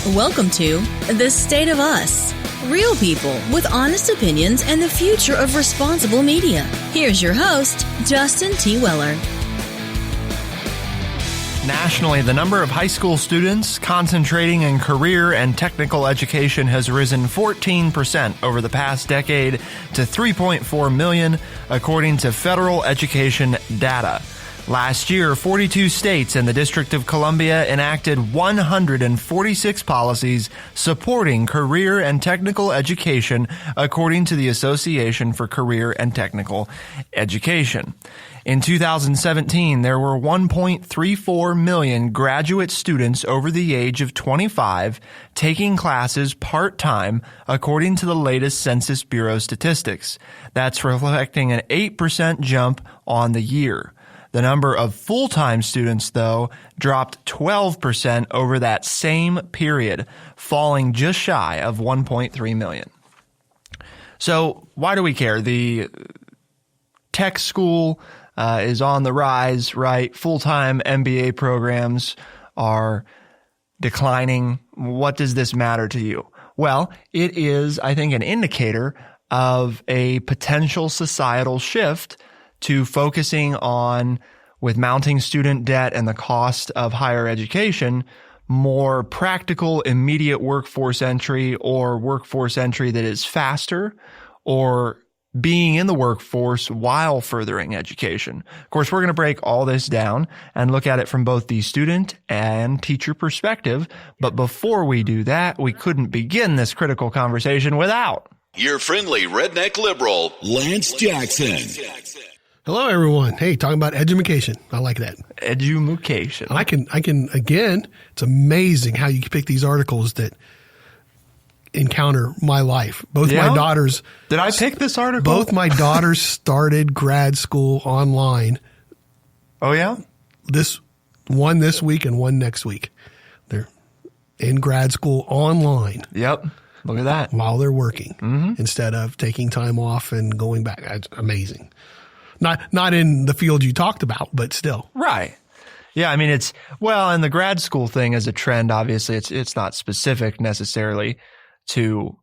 Welcome to The State of Us. Real people with honest opinions and the future of responsible media. Here's your host, Justin T. Weller. Nationally, the number of high school students concentrating in career and technical education has risen 14% over the past decade to 3.4 million, according to federal education data. Last year, 42 states and the District of Columbia enacted 146 policies supporting career and technical education, according to the Association for Career and Technical Education. In 2017, there were 1.34 million graduate students over the age of 25 taking classes part-time, according to the latest Census Bureau statistics. That's reflecting an 8% jump on the year. The number of full-time students, though, dropped 12% over that same period, falling just shy of 1.3 million. So why do we care? The tech school is on the rise, right? Full-time MBA programs are declining. What does this matter to you? Well, it is, I think, an indicator of a potential societal shift to focusing on, with mounting student debt and the cost of higher education, more practical, immediate workforce entry, or workforce entry that is faster, or being in the workforce while furthering education. Of course, we're going to break all this down and look at it from both the student and teacher perspective. But before we do that, we couldn't begin this critical conversation without your friendly redneck liberal, Lance Jackson. Hello, everyone. Hey, talking about education. I like that. Education. I can, again, it's amazing how you pick these articles that encounter my life. Both my daughters. Did I pick this article? Both my daughters started grad school online. Oh, yeah? One this week and one next week. They're in grad school online. Yep. Look at that. While they're working instead of taking time off and going back. That's amazing. Not in the field you talked about, but still. Right. Yeah, I mean, and the grad school thing is a trend, obviously. It's not specific necessarily to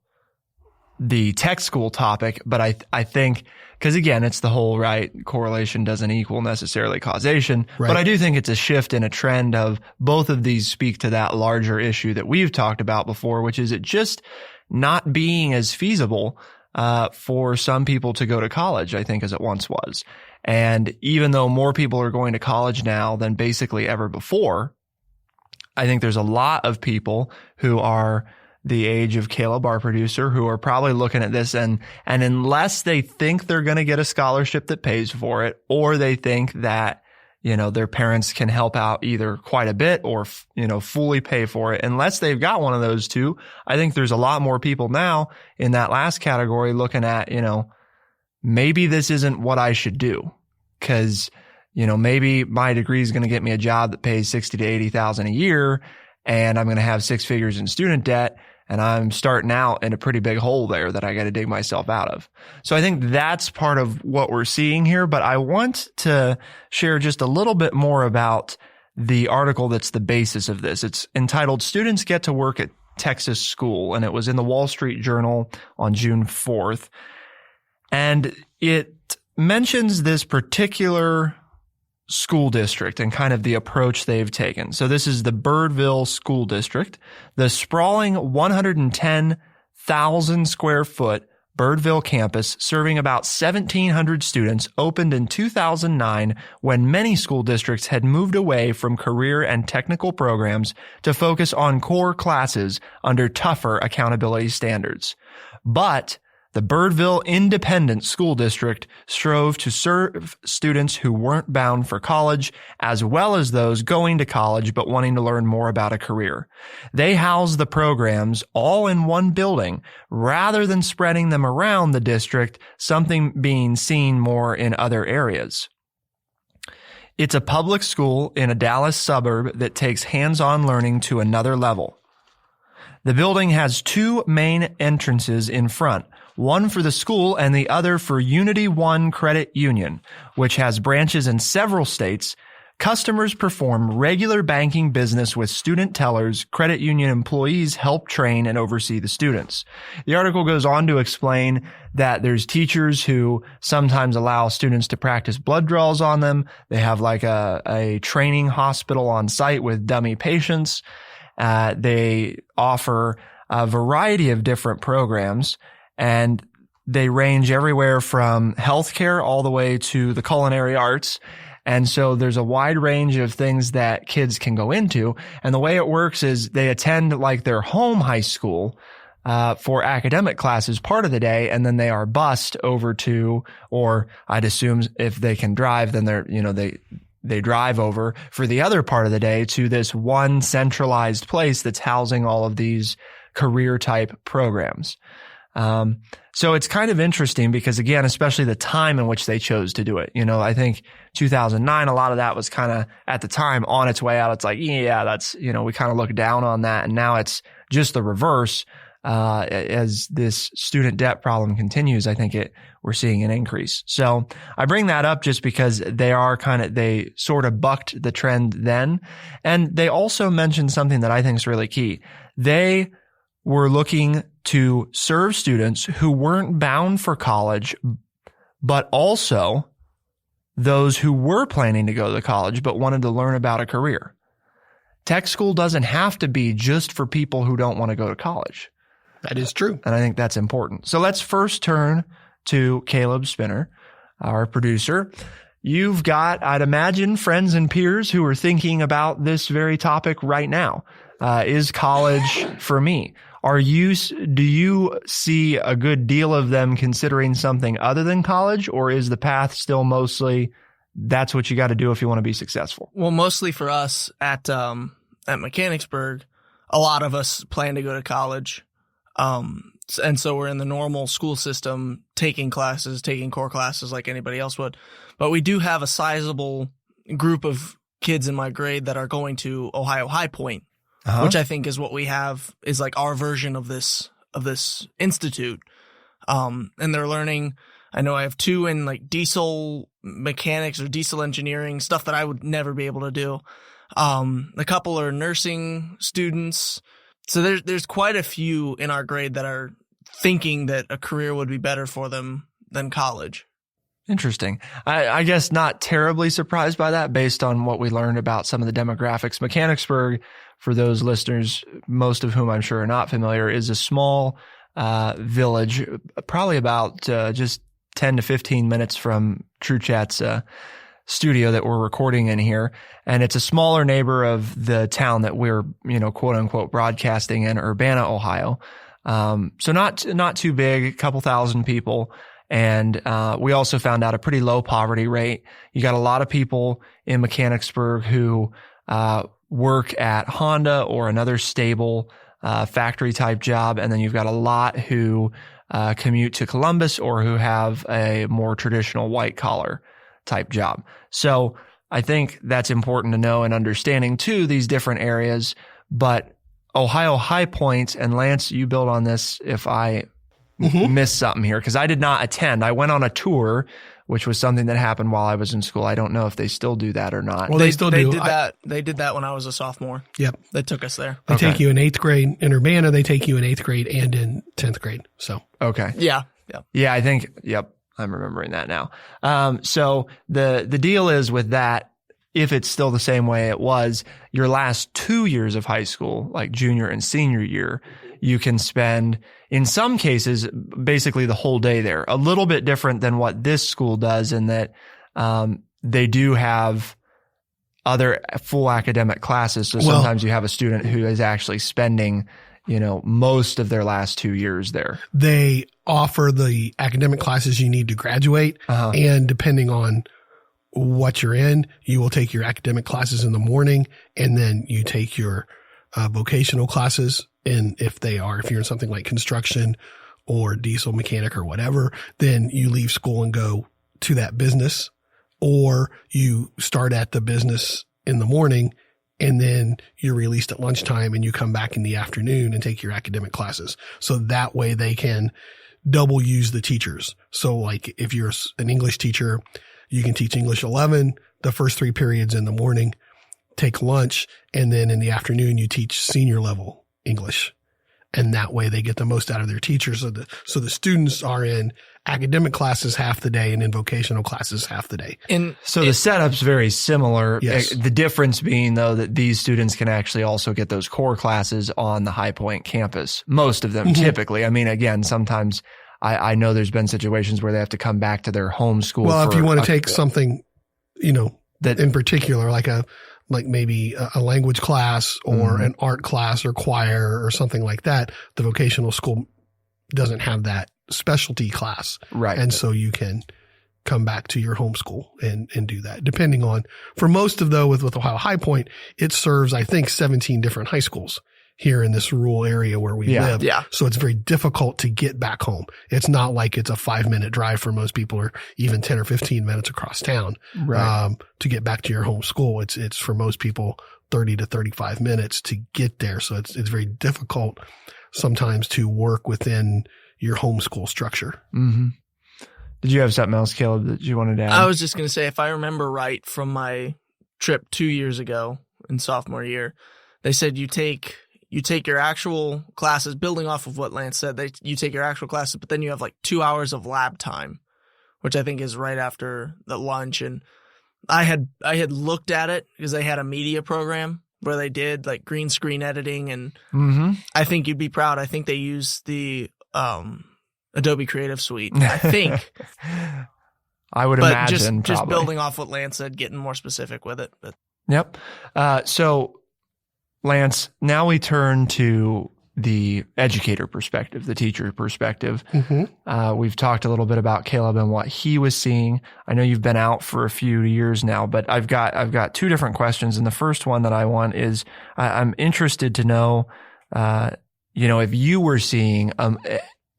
the tech school topic, but I think, because again, it's the whole, right, correlation doesn't equal necessarily causation. Right. But I do think it's a shift in a trend of both of these speak to that larger issue that we've talked about before, which is it just not being as feasible for some people to go to college, I think, as it once was. And even though more people are going to college now than basically ever before, I think there's a lot of people who are the age of Caleb, our producer, who are probably looking at this and unless they think they're going to get a scholarship that pays for it, or they think that, their parents can help out either quite a bit or, fully pay for it. Unless they've got one of those two, I think there's a lot more people now in that last category looking at, maybe this isn't what I should do, because, maybe my degree is going to get me a job that pays $60,000 to $80,000 a year, and I'm going to have six figures in student debt, and I'm starting out in a pretty big hole there that I got to dig myself out of. So I think that's part of what we're seeing here, but I want to share just a little bit more about the article that's the basis of this. It's entitled "Students Get to Work at Texas School," and it was in the Wall Street Journal on June 4th. And it mentions this particular school district and kind of the approach they've taken. So this is the Birdville School District. The sprawling 110,000 square foot Birdville campus, serving about 1,700 students, opened in 2009 when many school districts had moved away from career and technical programs to focus on core classes under tougher accountability standards. But the Birdville Independent School District strove to serve students who weren't bound for college, as well as those going to college but wanting to learn more about a career. They housed the programs all in one building rather than spreading them around the district, something being seen more in other areas. It's a public school in a Dallas suburb that takes hands-on learning to another level. The building has two main entrances in front, one for the school and the other for Unity One Credit Union, which has branches in several states, Customers perform regular banking business with student tellers. Credit union employees help train and oversee the students. The article goes on to explain that there's teachers who sometimes allow students to practice blood draws on them. They have like a training hospital on site with dummy patients. They offer a variety of different programs, and they range everywhere from healthcare all the way to the culinary arts. And so there's a wide range of things that kids can go into. And the way it works is they attend like their home high school for academic classes part of the day, and then they are bused over to, or I'd assume if they can drive, then they drive over for the other part of the day to this one centralized place that's housing all of these career type programs. So it's kind of interesting because, again, especially the time in which they chose to do it. I think 2009, a lot of that was kind of at the time on its way out. It's like, yeah, that's, we kind of look down on that. And now it's just the reverse. As this student debt problem continues, I think we're seeing an increase. So I bring that up just because they sort of bucked the trend then. And they also mentioned something that I think is really key. They were looking to serve students who weren't bound for college, but also those who were planning to go to college but wanted to learn about a career. Tech school doesn't have to be just for people who don't want to go to college. That is true. And I think that's important. So let's first turn to Caleb Spinner, our producer. You've got, I'd imagine, friends and peers who are thinking about this very topic right now. Is college for me? Do you see a good deal of them considering something other than college, or is the path still mostly that's what you got to do if you want to be successful? Well, mostly for us at Mechanicsburg, a lot of us plan to go to college. And so we're in the normal school system, taking core classes like anybody else would. But we do have a sizable group of kids in my grade that are going to Ohio High Point, which I think is what we have is like our version of this institute. And they're learning, I know I have 2 in like diesel mechanics or diesel engineering, stuff that I would never be able to do. A couple are nursing students. So there's quite a few in our grade that are thinking that a career would be better for them than college. Interesting. I guess not terribly surprised by that based on what we learned about some of the demographics. Mechanicsburg, for those listeners, most of whom I'm sure are not familiar, is a small village, probably about just 10 to 15 minutes from TrueChat's studio that we're recording in here. And it's a smaller neighbor of the town that we're, quote unquote, broadcasting in, Urbana, Ohio. So not too big, a couple thousand people. And we also found out a pretty low poverty rate. You got a lot of people in Mechanicsburg who work at Honda or another stable factory type job. And then you've got a lot who commute to Columbus or who have a more traditional white collar type job. So I think that's important to know and understanding too, these different areas. But Ohio High Point, and Lance, you build on this if I miss something here, because I did not attend. I went on a tour, which was something that happened while I was in school. I don't know if they still do that or not. Well, they still do. They did that when I was a sophomore. Yep. They took us there. They take you in 8th grade in Urbana. They take you in 8th grade and in 10th grade. So, okay. Yeah. Yeah, I think, yep. I'm remembering that now. So the deal is with that, if it's still the same way it was, your last 2 years of high school, like junior and senior year, you can spend, in some cases, basically the whole day there. A little bit different than what this school does in that they do have other full academic classes. So sometimes you have a student who is actually spending, most of their last 2 years there. They offer the academic classes you need to graduate. And depending on what you're in, you will take your academic classes in the morning, and then you take your vocational classes. And if you're in something like construction or diesel mechanic or whatever, then you leave school and go to that business, or you start at the business in the morning and then you're released at lunchtime and you come back in the afternoon and take your academic classes. So that way they can double use the teachers. So like if you're an English teacher, you can teach English 11, the first 3 periods in the morning, take lunch, and then in the afternoon you teach senior level English. And that way they get the most out of their teachers. So the students are in academic classes half the day and in vocational classes half the day. So the setup's very similar. Yes. The difference being, though, that these students can actually also get those core classes on the High Point campus. Most of them, typically. I mean, again, sometimes I know there's been situations where they have to come back to their home school. Well, if you want to take something, that in particular, like maybe a language class or an art class or choir or something like that, the vocational school doesn't have that specialty class. Right. And so you can come back to your home school and do that. Depending on, for most of though, with Ohio High Point, it serves, I think, 17 different high schools here in this rural area where we live. Yeah. So it's very difficult to get back home. It's not like it's a 5-minute drive for most people or even 10 or 15 minutes across town, to get back to your home school. It's for most people 30 to 35 minutes to get there. So it's very difficult sometimes to work within your homeschool structure. Mm-hmm. Did you have something else, Caleb, that you wanted to add? I was just going to say, if I remember right from my trip 2 years ago in sophomore year, they said you take your actual classes, building off of what Lance said, you take your actual classes, but then you have like 2 hours of lab time, which I think is right after the lunch. And I had looked at it because they had a media program where they did like green screen editing, and I think you'd be proud. I think they use the Adobe Creative Suite, I think. I would imagine just building off what Lance said, getting more specific with it. But. Yep. So Lance, now we turn to the educator perspective, the teacher perspective. We've talked a little bit about Caleb and what he was seeing. I know you've been out for a few years now, but I've got 2 different questions. And the first one that I want is, I'm interested to know, if you were seeing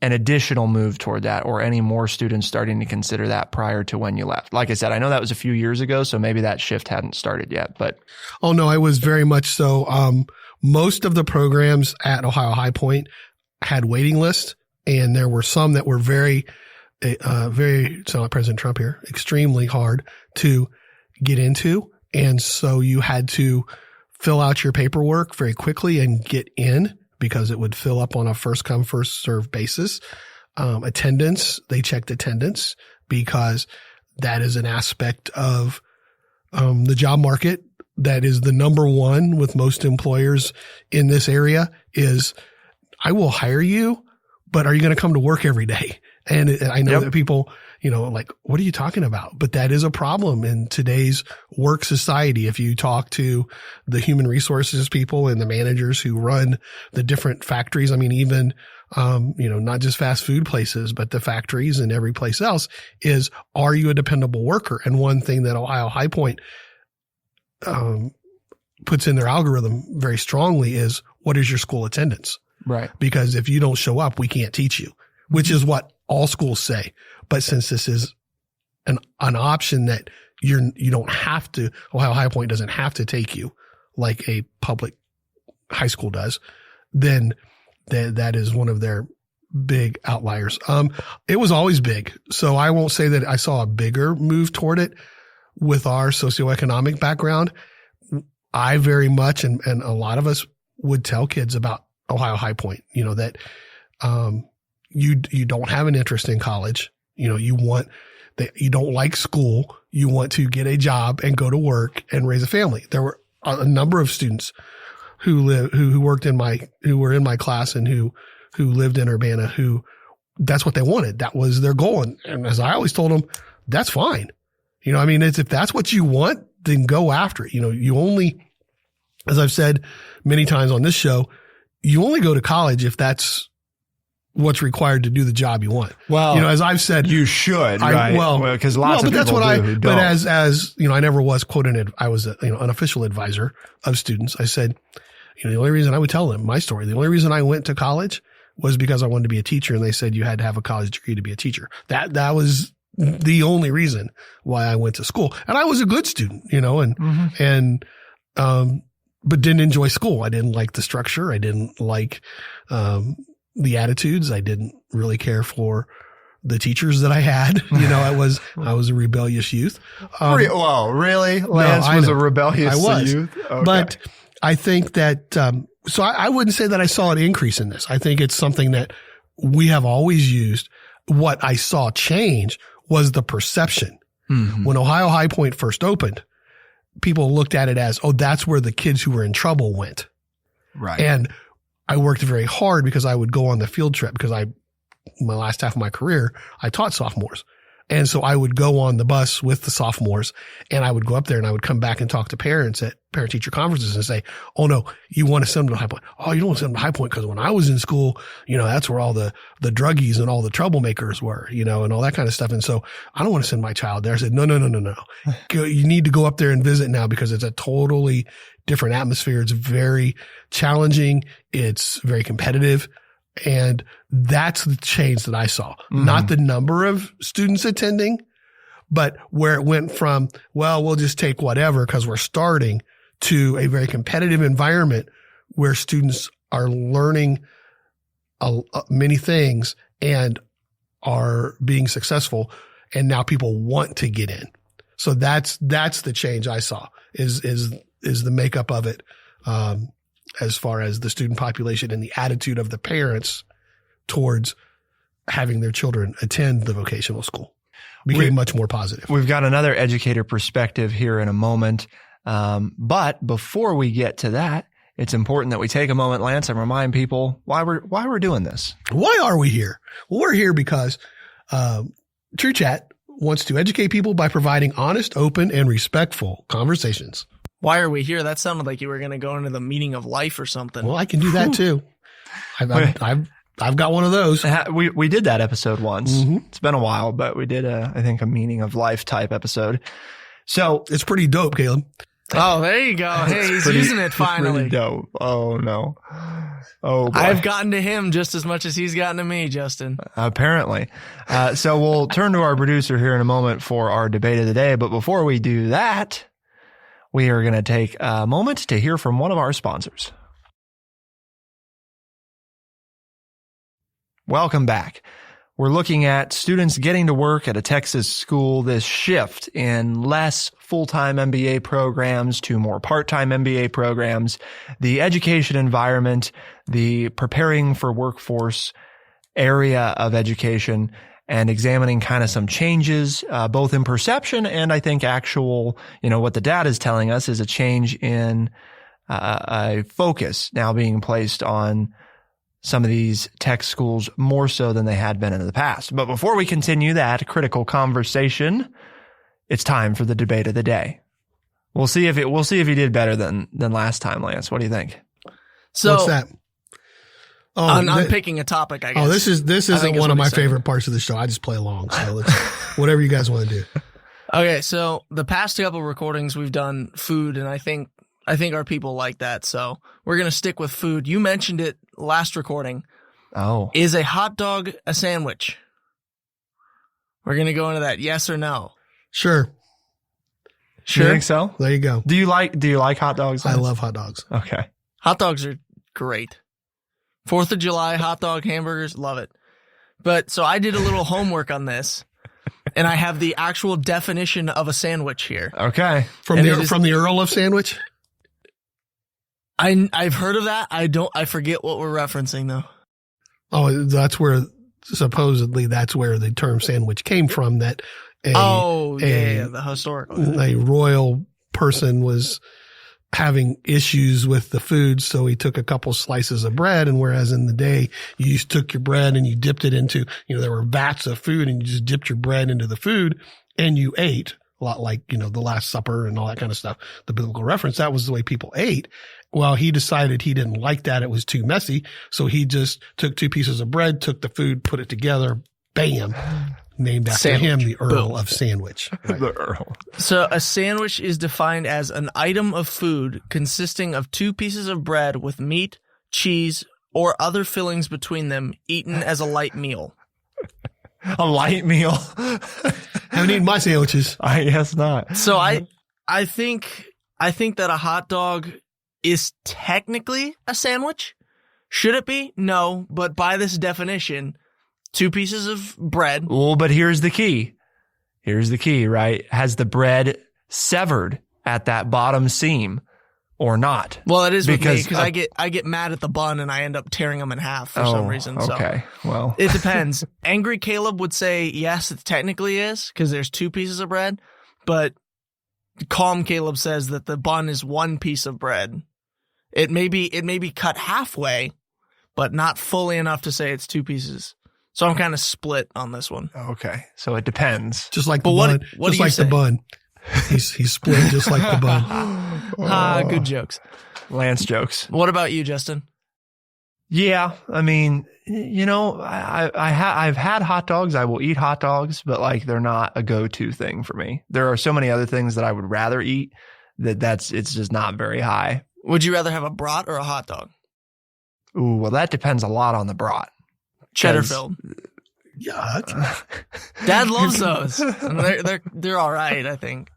an additional move toward that, or any more students starting to consider that prior to when you left. Like I said, I know that was a few years ago, so maybe that shift hadn't started yet, but. Oh no, I was very much so. Most of the programs at Ohio High Point had waiting lists, and there were some that were very, sound like President Trump here, extremely hard to get into. And so you had to fill out your paperwork very quickly and get in, because it would fill up on a first come, first serve basis. Attendance, they checked attendance because that is an aspect of the job market that is the number one with most employers in this area is, I will hire you, but are you going to come to work every day? And I know that people, like, what are you talking about? But that is a problem in today's work society. If you talk to the human resources people and the managers who run the different factories, I mean, even, not just fast food places, but the factories and every place else is, are you a dependable worker? And one thing that Ohio High Point, puts in their algorithm very strongly is, what is your school attendance? Right. Because if you don't show up, we can't teach you, which is what all schools say. But since this is an option that you don't have to, Ohio High Point doesn't have to take you like a public high school does, then that is one of their big outliers. It was always big. So I won't say that I saw a bigger move toward it with our socioeconomic background. I very much, and a lot of us would tell kids about Ohio High Point, that, you don't have an interest in college. You don't like school. You want to get a job and go to work and raise a family. There were a number of students who were in my class and who lived in Urbana, who that's what they wanted. That was their goal. And as I always told them, that's fine. If that's what you want, then go after it. You only, as I've said many times on this show, you only go to college if that's what's required to do the job you want. Well, as I've said, you should, right? Because lots of people who don't. But as I never was I was an unofficial advisor of students. I said, the only reason I would tell them my story, the only reason I went to college was because I wanted to be a teacher, and they said you had to have a college degree to be a teacher. That was the only reason why I went to school. And I was a good student, but didn't enjoy school. I didn't like the structure. I didn't like, the attitudes. I didn't really care for the teachers that I had. I was a rebellious youth. Whoa, really? Lance was a rebellious youth? Okay. But I think that, so I wouldn't say that I saw an increase in this. I think it's something that we have always used. What I saw change was the perception. Mm-hmm. When Ohio High Point first opened, people looked at it as, oh, that's where the kids who were in trouble went. Right. And I worked very hard because I would go on the field trip because my last half of my career, I taught sophomores. And so I would go on the bus with the sophomores and I would go up there and I would come back and talk to parents at parent teacher conferences and say, oh no, you want to send them to High Point. Oh, you don't want to send them to High Point because when I was in school, that's where all the druggies and all the troublemakers were, and all that kind of stuff. And so I don't want to send my child there. I said, no. You need to go up there and visit now because it's a totally different atmosphere. It's very challenging. It's very competitive. And that's the change that I saw. Mm-hmm. Not the number of students attending, but where it went from, well, we'll just take whatever because we're starting, to a very competitive environment where students are learning many things and are being successful. And now people want to get in. So that's the change I saw is the makeup of it. As far as the student population and the attitude of the parents towards having their children attend the vocational school became much more positive. We've got another educator perspective here in a moment. But before we get to that, it's important that we take a moment, Lance, and remind people why we're doing this. Why are we here? Well, we're here because TrueChat wants to educate people by providing honest, open, and respectful conversations. Why are we here? That sounded like you were going to go into the meaning of life or something. Well, I can do that too. I've got one of those. We did that episode once. Mm-hmm. It's been a while, but we did I think a meaning of life type episode. So it's pretty dope, Caleb. Oh, there you go. Hey, he's using it finally. Pretty dope. Oh no. Oh boy. I've gotten to him just as much as he's gotten to me, Justin. Apparently. So we'll turn to our producer here in a moment for our debate of the day. But before we do that, we are going to take a moment to hear from one of our sponsors. Welcome back. We're looking at students getting to work at a Texas school, this shift in less full-time MBA programs to more part-time MBA programs, the education environment, the preparing for workforce area of education, and examining kind of some changes, both in perception and I think actual, what the data is telling us is a change in a focus now being placed on some of these tech schools more so than they had been in the past. But before we continue that critical conversation, it's time for the debate of the day. We'll see if he did better than last time, Lance. What do you think? So what's that? Oh, I'm picking a topic, I guess. Oh, this isn't one of my favorite parts of the show. I just play along. So whatever you guys want to do. Okay. So the past couple recordings we've done food, and I think our people like that. So we're going to stick with food. You mentioned it last recording. Oh. Is a hot dog a sandwich? We're going to go into that. Yes or no? Sure. You think so? There you go. Do you like hot dogs? I love hot dogs. Okay. Hot dogs are great. 4th of July, hot dog, hamburgers, love it. But so I did a little homework on this, and I have the actual definition of a sandwich here. Okay. From the Earl of Sandwich? I've heard of that. I forget what we're referencing though. Oh, that's where supposedly that's where the term sandwich came from. That the historical. A royal person was having issues with the food, so he took a couple slices of bread, and whereas in the day you just took your bread and you dipped it into, there were vats of food and you just dipped your bread into the food and you ate a lot like, the Last Supper and all that kind of stuff, the biblical reference. That was the way people ate. Well, he decided he didn't like that. It was too messy. So he just took 2 pieces of bread, took the food, put it together, bam, named after him, the Earl of Sandwich. Right. The Earl. So a sandwich is defined as an item of food consisting of 2 pieces of bread with meat, cheese, or other fillings between them, eaten as a light meal. A light meal? Haven't eaten my sandwiches. I guess not. So I think that a hot dog is technically a sandwich. Should it be? No, but by this definition, 2 pieces of bread. Well, but here's the key. Here's the key, right? Has the bread severed at that bottom seam or not? Well, it is because I get mad at the bun and I end up tearing them in half for some reason. Okay, so well, it depends. Angry Caleb would say yes, it technically is because there's 2 pieces of bread, but Calm Caleb says that the bun is 1 piece of bread. It may be cut halfway, but not fully enough to say it's 2 pieces. So I'm kind of split on this one. Okay, so it depends. Just like the bun. What just like the bun. He's split just like the bun. Good jokes. Lance jokes. What about you, Justin? Yeah, I mean, you know, I've had hot dogs. I will eat hot dogs, but like they're not a go-to thing for me. There are so many other things that I would rather eat it's just not very high. Would you rather have a brat or a hot dog? Ooh, well, that depends a lot on the brat. Cheddar filled. Yuck. Dad loves those. And they're all right, I think.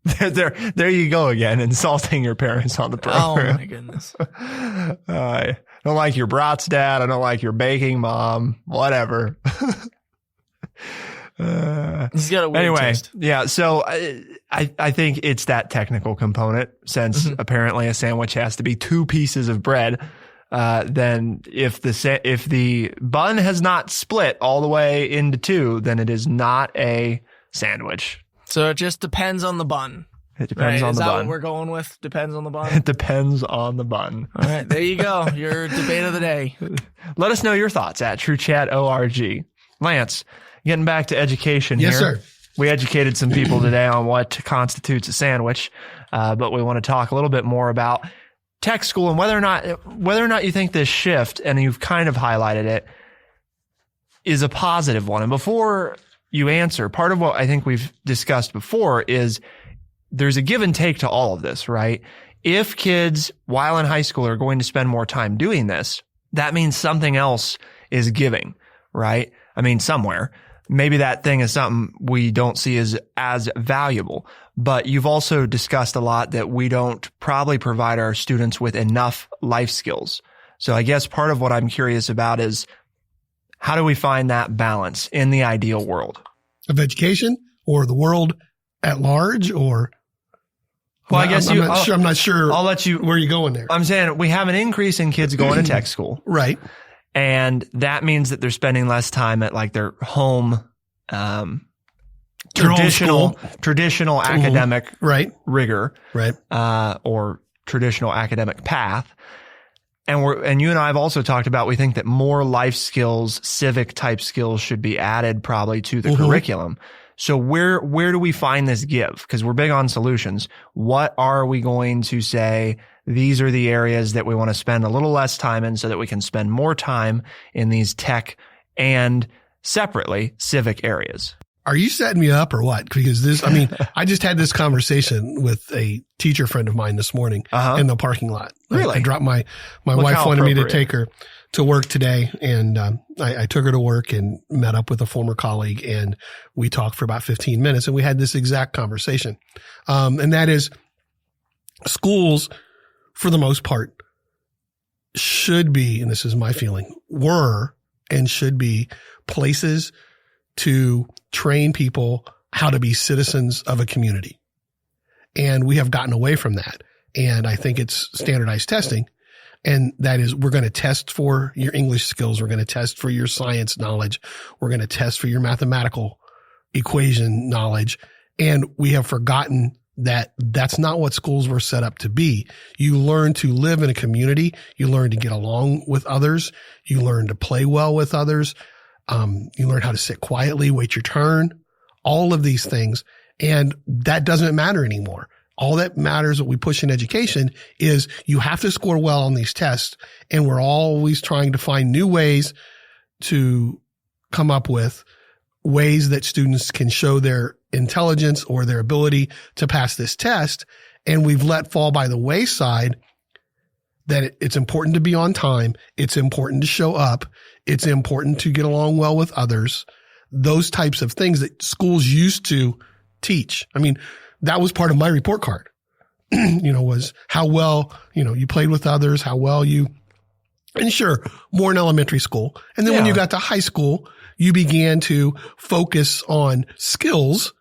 There you go again, insulting your parents on the program. Oh my goodness. I don't like your brats, Dad. I don't like your baking, Mom. Whatever. He's got a weird taste. Yeah. So I think it's that technical component, since apparently a sandwich has to be 2 pieces of bread. Then if the bun has not split all the way into 2, then it is not a sandwich. So it just depends on the bun. It depends on the bun. Is that what we're going with? Depends on the bun? It depends on the bun. All right, there you go. Your debate of the day. Let us know your thoughts at TrueChat.org. Lance, getting back to education here. Yes, sir. We educated some people today on what constitutes a sandwich, but we want to talk a little bit more about tech school and whether or not you think this shift, and you've kind of highlighted it, is a positive one. And before you answer, part of what I think we've discussed before is there's a give and take to all of this, right? If kids, while in high school, are going to spend more time doing this, that means something else is giving, right? I mean, somewhere. Maybe that thing is something we don't see as valuable. But you've also discussed a lot that we don't probably provide our students with enough life skills. So I guess part of what I'm curious about is, how do we find that balance in the ideal world? Of education or the world at large, or? Well, I guess I'm not sure. I'll let you. Where are you going there? I'm saying we have an increase in kids going to tech school. Right. And that means that they're spending less time at like their home, traditional academic rigor. Right. Or traditional academic path. And you and I have also talked about, we think that more life skills, civic type skills should be added probably to the curriculum. So where do we find this give? Because we're big on solutions. What are we going to say? These are the areas that we want to spend a little less time in so that we can spend more time in these tech and separately civic areas. Are you setting me up or what? Because I just had this conversation with a teacher friend of mine this morning in the parking lot. Really? I dropped my wife wanted me to take her to work today, and I took her to work and met up with a former colleague, and we talked for about 15 minutes, and we had this exact conversation. And that is, schools, for the most part, should be, and this is my feeling, were and should be places to train people how to be citizens of a community. And we have gotten away from that. And I think it's standardized testing. And that is, we're going to test for your English skills. We're going to test for your science knowledge. We're going to test for your mathematical equation knowledge. And we have forgotten that that's not what schools were set up to be. You learn to live in a community. You learn to get along with others. You learn to play well with others. You learn how to sit quietly, wait your turn, all of these things. And that doesn't matter anymore. All that matters, what we push in education, is you have to score well on these tests. And we're always trying to find new ways to come up with ways that students can show their intelligence or their ability to pass this test. And we've let fall by the wayside that it's important to be on time. It's important to show up. It's important to get along well with others. Those types of things that schools used to teach. I mean, that was part of my report card, was how well, you played with others, how well and sure, more in elementary school. And then when you got to high school, you began to focus on skills,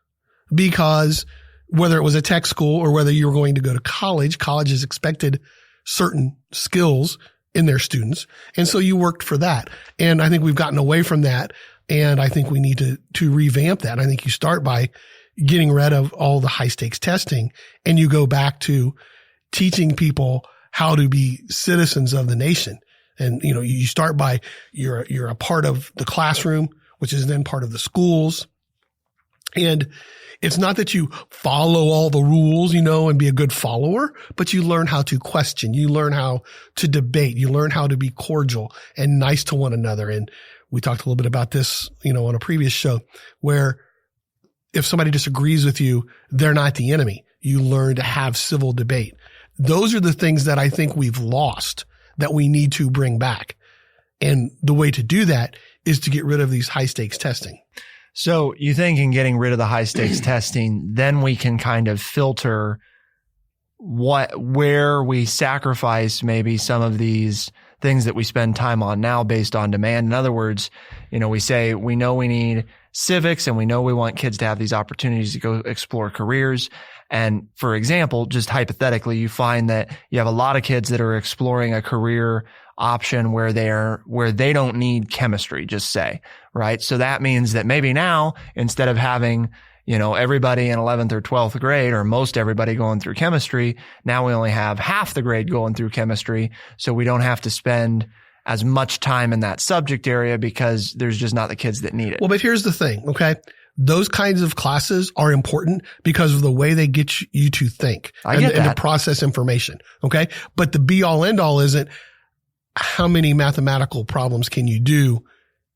because whether it was a tech school or whether you were going to go to college, colleges expected certain skills in their students. And so you worked for that. And I think we've gotten away from that. And I think we need to revamp that. I think you start by getting rid of all the high stakes testing, and you go back to teaching people how to be citizens of the nation. And, you start by you're a part of the classroom, which is then part of the schools. And it's not that you follow all the rules, and be a good follower, but you learn how to question. You learn how to debate. You learn how to be cordial and nice to one another. And we talked a little bit about this, on a previous show, where if somebody disagrees with you, they're not the enemy. You learn to have civil debate. Those are the things that I think we've lost that we need to bring back. And the way to do that is to get rid of these high stakes testing. So you think in getting rid of the high stakes testing, then we can kind of filter where we sacrifice maybe some of these things that we spend time on now based on demand. In other words, we say we know we need civics and we know we want kids to have these opportunities to go explore careers. And for example, just hypothetically, you find that you have a lot of kids that are exploring a career option where they don't need chemistry, just say, right? So that means that maybe now, instead of having, everybody in 11th or 12th grade, or most everybody going through chemistry, now we only have half the grade going through chemistry. So we don't have to spend as much time in that subject area because there's just not the kids that need it. Well, but here's the thing, okay? Those kinds of classes are important because of the way they get you to think and to process information, okay? But the be all end all isn't how many mathematical problems can you do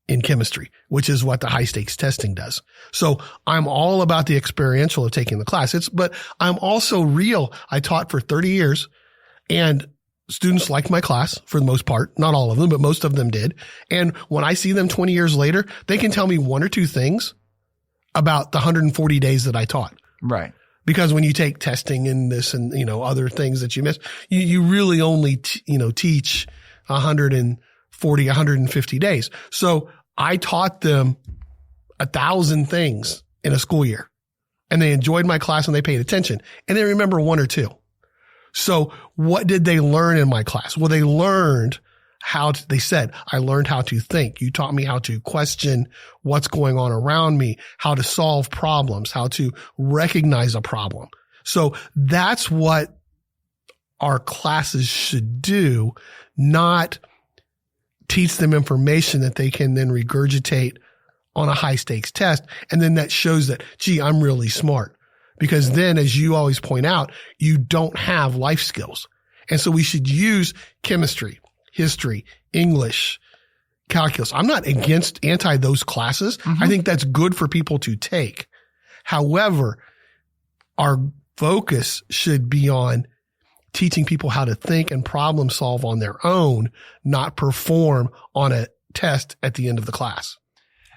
in chemistry, which is what the high stakes testing does. So I'm all about the experiential of taking the class. But I'm also real. I taught for 30 years, and students liked my class for the most part. Not all of them, but most of them did. And when I see them 20 years later, they can tell me one or two things about the 140 days that I taught. Right. Because when you take testing and this and, other things that you miss, you really only, teach 140, 150 days. So I taught them 1,000 things in a school year, and they enjoyed my class and they paid attention, and they remember one or two. So what did they learn in my class? Well, they learned they said, I learned how to think. You taught me how to question what's going on around me, how to solve problems, how to recognize a problem. So that's what our classes should do, not teach them information that they can then regurgitate on a high stakes test. And then that shows that, gee, I'm really smart. Because then, as you always point out, you don't have life skills. And so we should use chemistry, history, English, calculus. I'm not anti those classes. Mm-hmm. I think that's good for people to take. However, our focus should be on teaching people how to think and problem solve on their own, not perform on a test at the end of the class.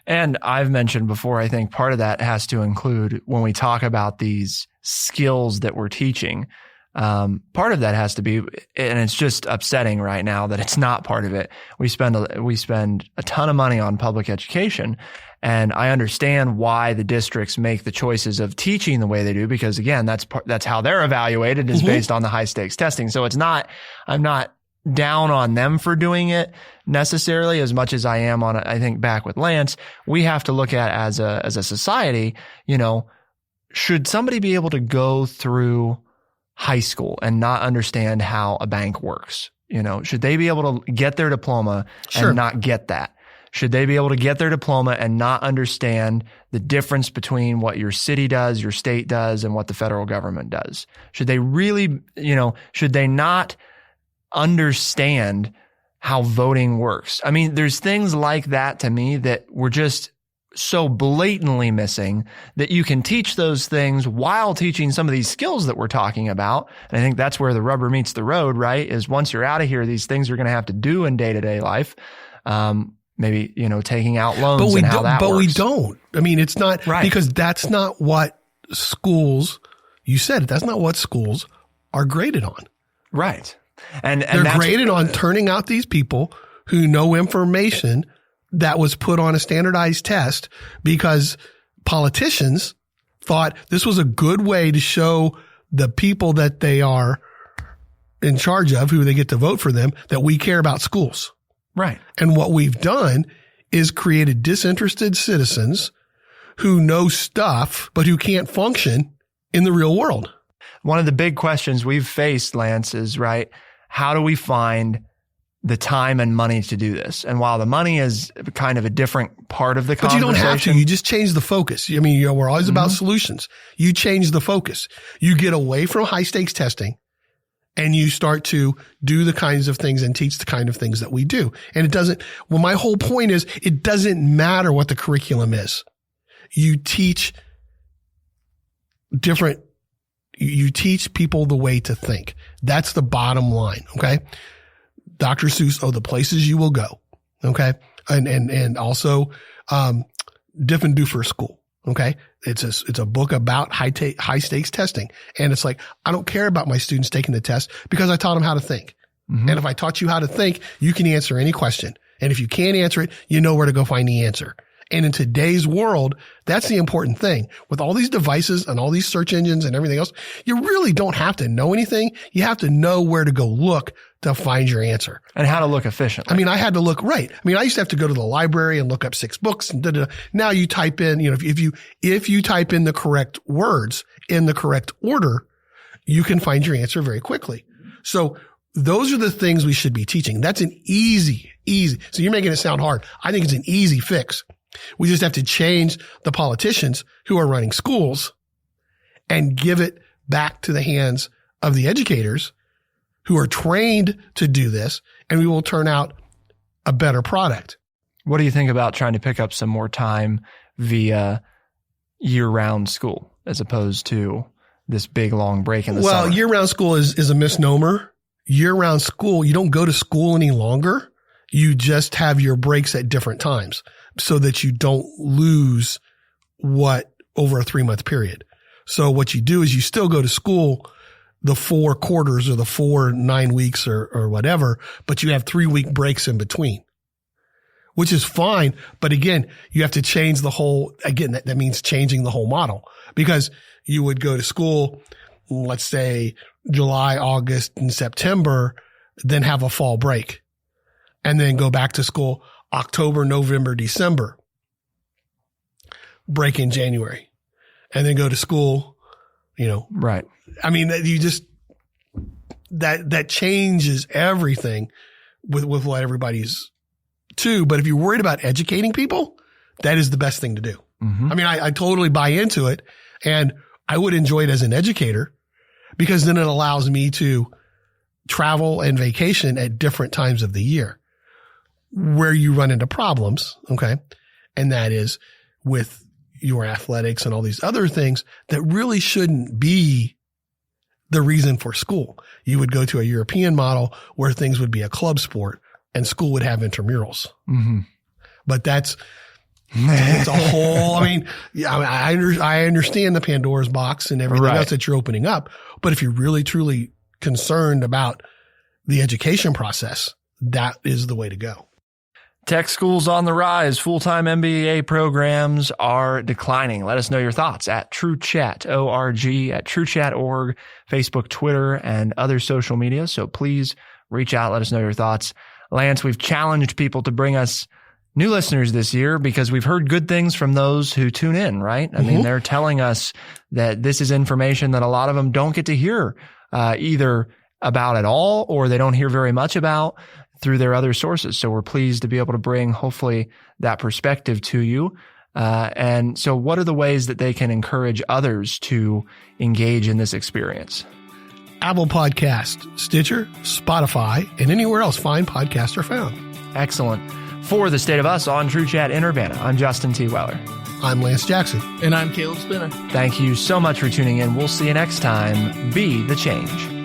And I've mentioned before, I think part of that has to include when we talk about these skills that we're teaching, part of that has to be, and it's just upsetting right now that it's not part of it. We spend a ton of money on public education, and I understand why the districts make the choices of teaching the way they do, because again, that's how they're evaluated, is based on the high stakes testing. So I'm not down on them for doing it necessarily as much as I am on, I think, back with Lance. We have to look at as a society, should somebody be able to go through high school and not understand how a bank works? Should they be able to get their diploma and not get that? Should they be able to get their diploma and not understand the difference between what your city does, your state does, and what the federal government does? Should they really, should they not understand how voting works? I mean, there's things like that to me that we're just so blatantly missing, that you can teach those things while teaching some of these skills that we're talking about. And I think that's where the rubber meets the road, right? Is once you're out of here, these things you're going to have to do in day-to-day life. Maybe, taking out loans and how that works. But we don't. I mean, it's not right, because that's not what schools, you said it, that's not what schools are graded on. Right. And they're graded on turning out these people who know information that was put on a standardized test because politicians thought this was a good way to show the people that they are in charge of, who they get to vote for them, that we care about schools. Right. And what we've done is created disinterested citizens who know stuff, but who can't function in the real world. One of the big questions we've faced, Lance, is, right, how do we find the time and money to do this? And while the money is kind of a different part of the conversation. But you don't have to. You just change the focus. I mean, we're always about solutions. You change the focus. You get away from high stakes testing and you start to do the kinds of things and teach the kind of things that we do. And it doesn't, well, my whole point is it doesn't matter what the curriculum is. You teach people the way to think. That's the bottom line. Okay. Dr. Seuss, the places you will go. Okay. And also, Diff and Doofer School. Okay. It's a book about high stakes testing. And it's like, I don't care about my students taking the test because I taught them how to think. Mm-hmm. And if I taught you how to think, you can answer any question. And if you can't answer it, you know where to go find the answer. And in today's world, that's the important thing. With all these devices and all these search engines and everything else, you really don't have to know anything. You have to know where to go look to find your answer. And how to look efficiently. I mean, I had to look right. I mean, I used to have to go to the library and look up 6 books and da-da-da. Now you type in, if you type in the correct words in the correct order, you can find your answer very quickly. So those are the things we should be teaching. That's an easy. So you're making it sound hard. I think it's an easy fix. We just have to change the politicians who are running schools and give it back to the hands of the educators who are trained to do this, and we will turn out a better product. What do you think about trying to pick up some more time via year-round school as opposed to this big, long break in the summer? Well, year-round school is a misnomer. Year-round school, you don't go to school any longer. You just have your breaks at different times so that you don't lose over a 3-month period. So what you do is you still go to school the 4 quarters or the 4 9 weeks or whatever, but you have 3-week breaks in between, which is fine. But again, you have to change that means changing the whole model, because you would go to school, let's say July, August, and September, then have a fall break, and then go back to school October, November, December, break in January, and then go to school, Right. I mean, that changes everything with what everybody's to. But if you're worried about educating people, that is the best thing to do. Mm-hmm. I mean, I totally buy into it, and I would enjoy it as an educator, because then it allows me to travel and vacation at different times of the year where you run into problems. Okay. And that is with your athletics and all these other things that really shouldn't be the reason for school. You would go to a European model where things would be a club sport and school would have intramurals. Mm-hmm. But it's a whole, I understand the Pandora's box and everything else that you're opening up. But if you're really, truly concerned about the education process, that is the way to go. Tech schools on the rise. Full-time MBA programs are declining. Let us know your thoughts at TrueChat.org, at TrueChat.org, Facebook, Twitter, and other social media. So please reach out. Let us know your thoughts. Lance, we've challenged people to bring us new listeners this year because we've heard good things from those who tune in, right? I mean, they're telling us that this is information that a lot of them don't get to hear either about at all, or they don't hear very much about through their other sources. So we're pleased to be able to bring, hopefully, that perspective to you. And so what are the ways that they can encourage others to engage in this experience? Apple Podcast, Stitcher, Spotify, and anywhere else fine podcasts are found. Excellent. For The State of Us on TrueChat in Urbana, I'm Justin T. Weller. I'm Lance Jackson. And I'm Caleb Spinner. Thank you so much for tuning in. We'll see you next time. Be the change.